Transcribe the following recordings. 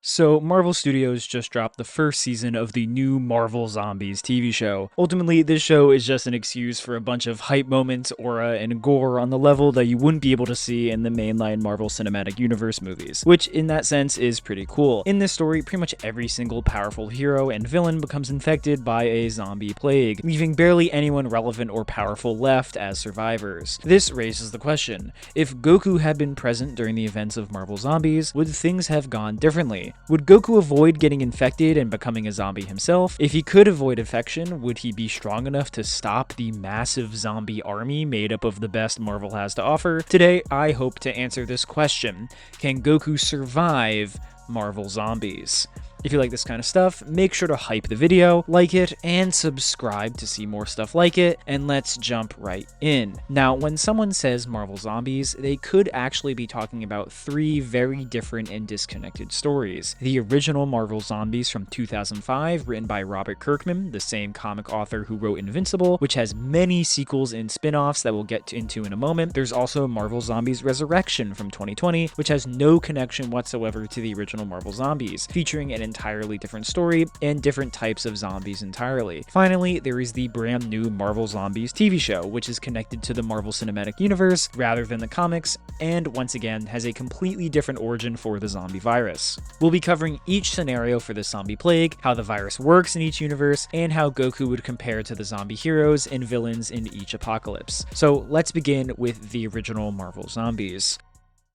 So, Marvel Studios just dropped the first season of the new Marvel Zombies TV show. Ultimately, this show is just an excuse for a bunch of hype moments, aura, and gore on the level that you wouldn't be able to see in the mainline Marvel Cinematic Universe movies, which in that sense is pretty cool. In this story, pretty much every single powerful hero and villain becomes infected by a zombie plague, leaving barely anyone relevant or powerful left as survivors. This raises the question, if Goku had been present during the events of Marvel Zombies, would things have gone differently? Would Goku avoid getting infected and becoming a zombie himself? If he could avoid infection, would he be strong enough to stop the massive zombie army made up of the best Marvel has to offer? Today, I hope to answer this question. Can Goku survive Marvel Zombies? If you like this kind of stuff, make sure to hype the video, like it, and subscribe to see more stuff like it, and let's jump right in. Now, when someone says Marvel Zombies, they could actually be talking about three very different and disconnected stories. The original Marvel Zombies from 2005, written by Robert Kirkman, the same comic author who wrote Invincible, which has many sequels and spin-offs that we'll get into in a moment. There's also Marvel Zombies Resurrection from 2020, which has no connection whatsoever to the original Marvel Zombies, featuring an entirely different story and different types of zombies entirely. Finally, there is the brand new Marvel Zombies TV show, which is connected to the Marvel Cinematic Universe rather than the comics, and once again has a completely different origin for the zombie virus. We'll be covering each scenario for the zombie plague, how the virus works in each universe, and how Goku would compare to the zombie heroes and villains in each apocalypse. So let's begin with the original Marvel Zombies.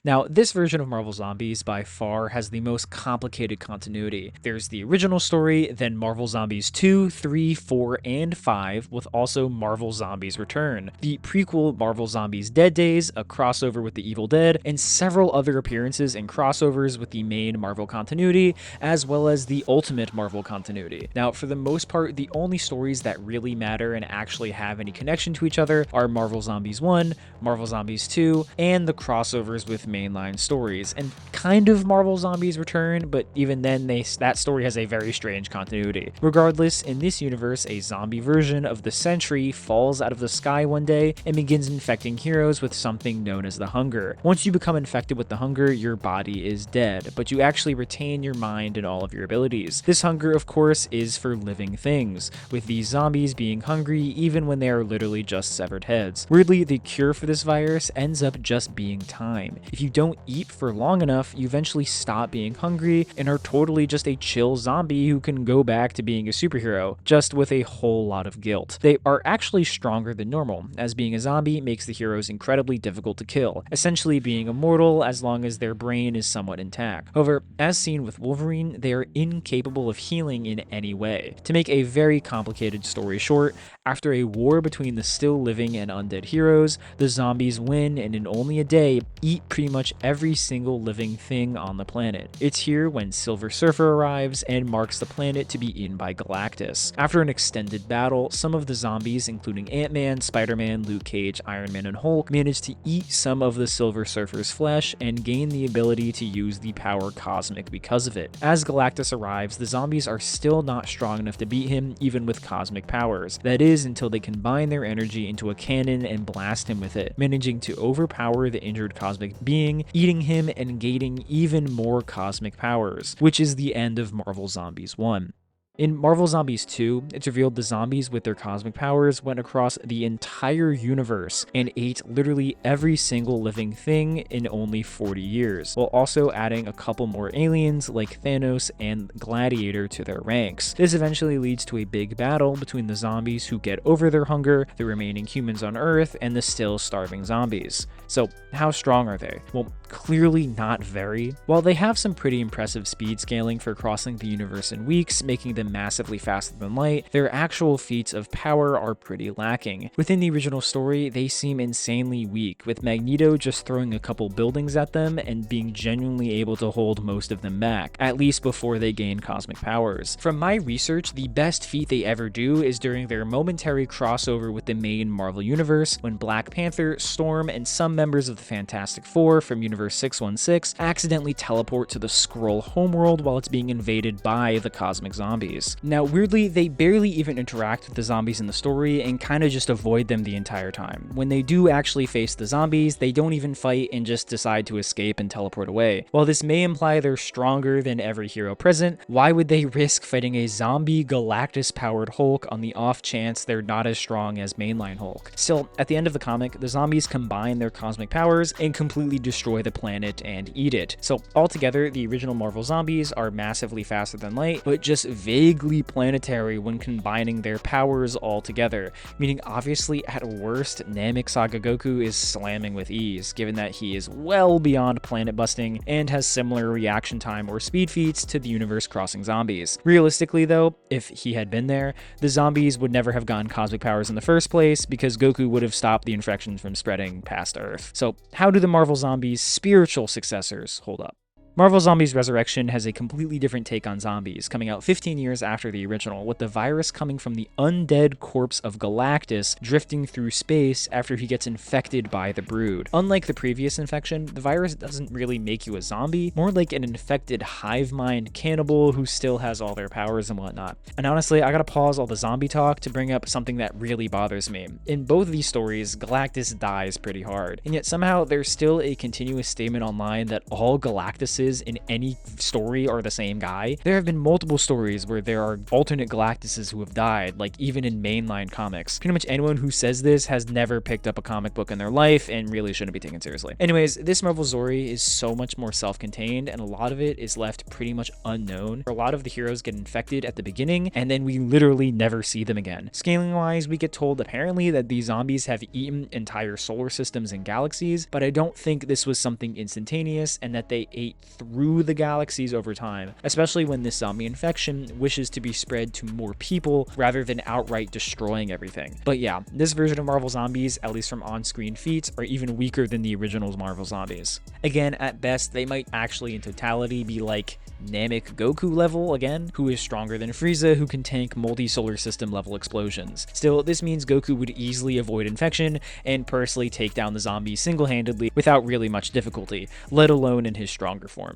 Now, this version of Marvel Zombies by far has the most complicated continuity. There's the original story, then Marvel Zombies 2, 3, 4, and 5, with also Marvel Zombies Return, the prequel Marvel Zombies Dead Days, a crossover with the Evil Dead, and several other appearances and crossovers with the main Marvel continuity, as well as the Ultimate Marvel continuity. Now, for the most part, the only stories that really matter and actually have any connection to each other are Marvel Zombies 1, Marvel Zombies 2, and the crossovers with mainline stories, and kind of Marvel Zombies Return, but even then that story has a very strange continuity. Regardless, in this universe, a zombie version of the Sentry falls out of the sky one day and begins infecting heroes with something known as the Hunger. Once you become infected with the Hunger, your body is dead, but you actually retain your mind and all of your abilities. This Hunger, of course, is for living things, with these zombies being hungry even when they are literally just severed heads. Weirdly, the cure for this virus ends up just being time. If you don't eat for long enough, you eventually stop being hungry and are totally just a chill zombie who can go back to being a superhero, just with a whole lot of guilt. They are actually stronger than normal, as being a zombie makes the heroes incredibly difficult to kill, essentially being immortal as long as their brain is somewhat intact. However, as seen with Wolverine, they are incapable of healing in any way. To make a very complicated story short, after a war between the still living and undead heroes, the zombies win and in only a day eat pretty much every single living thing on the planet. It's here when Silver Surfer arrives and marks the planet to be eaten by Galactus. After an extended battle, some of the zombies, including Ant-Man, Spider-Man, Luke Cage, Iron Man, and Hulk, manage to eat some of the Silver Surfer's flesh and gain the ability to use the power Cosmic because of it. As Galactus arrives, the zombies are still not strong enough to beat him, even with cosmic powers. That is, until they combine their energy into a cannon and blast him with it, managing to overpower the injured cosmic being, eating him and gaining even more cosmic powers, which is the end of Marvel Zombies 1. In Marvel Zombies 2, it's revealed the zombies with their cosmic powers went across the entire universe and ate literally every single living thing in only 40 years, while also adding a couple more aliens like Thanos and Gladiator to their ranks. This eventually leads to a big battle between the zombies who get over their hunger, the remaining humans on Earth, and the still starving zombies. So, how strong are they? Well, clearly not very. While they have some pretty impressive speed scaling for crossing the universe in weeks, making them massively faster than light, their actual feats of power are pretty lacking. Within the original story, they seem insanely weak, with Magneto just throwing a couple buildings at them and being genuinely able to hold most of them back, at least before they gain cosmic powers. From my research, the best feat they ever do is during their momentary crossover with the main Marvel Universe, when Black Panther, Storm, and some members of the Fantastic Four from Universe 616 accidentally teleport to the Skrull homeworld while it's being invaded by the cosmic zombies. zombies. Now, weirdly, they barely even interact with the zombies in the story and kind of just avoid them the entire time. When they do actually face the zombies, they don't even fight and just decide to escape and teleport away. While this may imply they're stronger than every hero present, why would they risk fighting a zombie Galactus-powered Hulk on the off chance they're not as strong as mainline Hulk? Still, at the end of the comic, the zombies combine their cosmic powers and completely destroy the planet and eat it. So altogether, the original Marvel zombies are massively faster than light, but just vaguely planetary when combining their powers all together, meaning obviously at worst, Namek Saga Goku is slamming with ease, given that he is well beyond planet busting and has similar reaction time or speed feats to the universe-crossing zombies. Realistically though, if he had been there, the zombies would never have gotten cosmic powers in the first place because Goku would have stopped the infections from spreading past Earth. So how do the Marvel zombies' spiritual successors hold up? Marvel Zombies Resurrection has a completely different take on zombies, coming out 15 years after the original, with the virus coming from the undead corpse of Galactus drifting through space after he gets infected by the Brood. Unlike the previous infection, the virus doesn't really make you a zombie, more like an infected hive mind cannibal who still has all their powers and whatnot. And honestly, I gotta pause all the zombie talk to bring up something that really bothers me. In both of these stories, Galactus dies pretty hard, and yet somehow there's still a continuous statement online that all Galactuses in any story are the same guy. There have been multiple stories where there are alternate Galactuses who have died, like even in mainline comics. Pretty much anyone who says this has never picked up a comic book in their life and really shouldn't be taken seriously. Anyways, this Marvel Zori is so much more self-contained, and a lot of it is left pretty much unknown. A lot of the heroes get infected at the beginning, and then we literally never see them again. Scaling-wise, we get told apparently that these zombies have eaten entire solar systems and galaxies, but I don't think this was something instantaneous and that they ate through the galaxies over time, especially when this zombie infection wishes to be spread to more people rather than outright destroying everything. But yeah, this version of Marvel Zombies, at least from on-screen feats, are even weaker than the original Marvel Zombies. Again, at best, they might actually in totality be like Namek Goku level again, who is stronger than Frieza, who can tank multi-solar system level explosions. Still, this means Goku would easily avoid infection and personally take down the zombies single-handedly without really much difficulty, let alone in his stronger forms.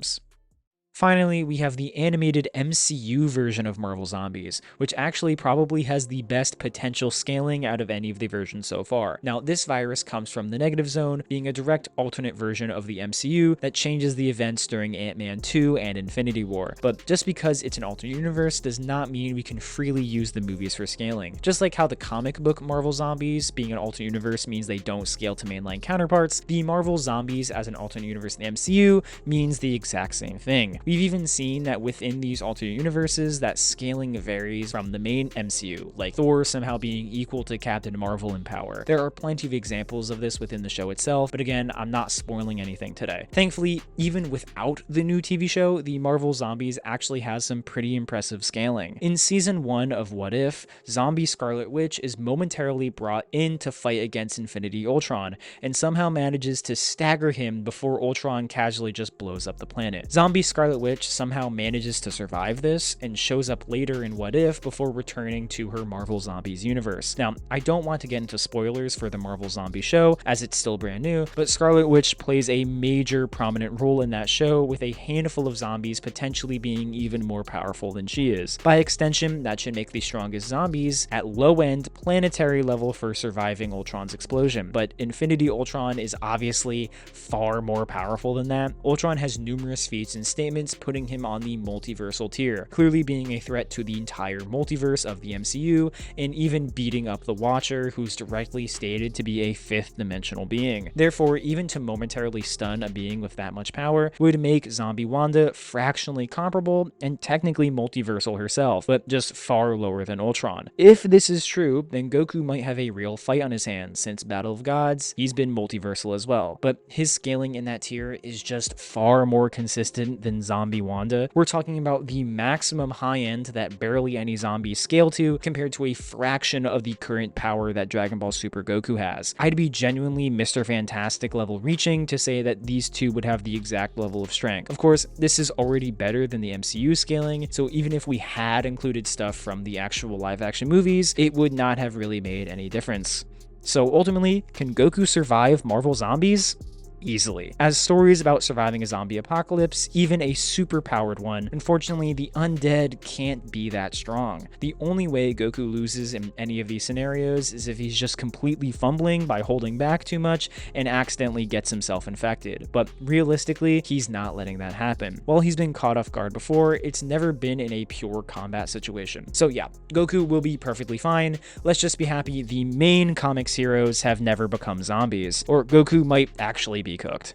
Finally, we have the animated MCU version of Marvel Zombies, which actually probably has the best potential scaling out of any of the versions so far. Now, this virus comes from the Negative Zone, being a direct alternate version of the MCU that changes the events during Ant-Man 2 and Infinity War. But just because it's an alternate universe does not mean we can freely use the movies for scaling. Just like how the comic book Marvel Zombies being an alternate universe means they don't scale to mainline counterparts, the Marvel Zombies as an alternate universe in the MCU means the exact same thing. We've even seen that within these alternate universes that scaling varies from the main MCU, like Thor somehow being equal to Captain Marvel in power. There are plenty of examples of this within the show itself, but again, I'm not spoiling anything today. Thankfully, even without the new TV show, the Marvel Zombies actually has some pretty impressive scaling. In season 1 of What If, zombie Scarlet Witch is momentarily brought in to fight against Infinity Ultron, and somehow manages to stagger him before Ultron casually just blows up the planet. Zombie Scarlet Witch somehow manages to survive this and shows up later in What If before returning to her Marvel Zombies universe. Now, I don't want to get into spoilers for the Marvel Zombie show as it's still brand new, but Scarlet Witch plays a major prominent role in that show, with a handful of zombies potentially being even more powerful than she is. By extension, that should make the strongest zombies at low-end planetary level for surviving Ultron's explosion. But Infinity Ultron is obviously far more powerful than that. Ultron has numerous feats and statements putting him on the multiversal tier, clearly being a threat to the entire multiverse of the MCU, and even beating up the Watcher, who's directly stated to be a fifth dimensional being. Therefore, even to momentarily stun a being with that much power would make Zombie Wanda fractionally comparable and technically multiversal herself, but just far lower than Ultron. If this is true, then Goku might have a real fight on his hands, since Battle of Gods, he's been multiversal as well, but his scaling in that tier is just far more consistent than Zombie Wanda. We're talking about the maximum high end that barely any zombies scale to, compared to a fraction of the current power that Dragon Ball Super Goku has. I'd be genuinely Mr. Fantastic level reaching to say that these two would have the exact level of strength. Of course, this is already better than the MCU scaling, so even if we had included stuff from the actual live action movies, it would not have really made any difference. So ultimately, can Goku survive Marvel Zombies? easily. As stories about surviving a zombie apocalypse, even a super-powered one, unfortunately the undead can't be that strong. The only way Goku loses in any of these scenarios is if he's just completely fumbling by holding back too much and accidentally gets himself infected, but realistically, he's not letting that happen. While he's been caught off guard before, it's never been in a pure combat situation. So yeah, Goku will be perfectly fine. Let's just be happy the main comics heroes have never become zombies, or Goku might actually be cooked.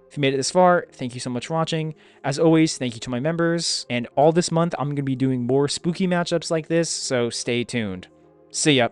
If you made it this far, thank you so much for watching. As always, thank you to my members, and all this month I'm going to be doing more spooky matchups like this, so stay tuned. See ya.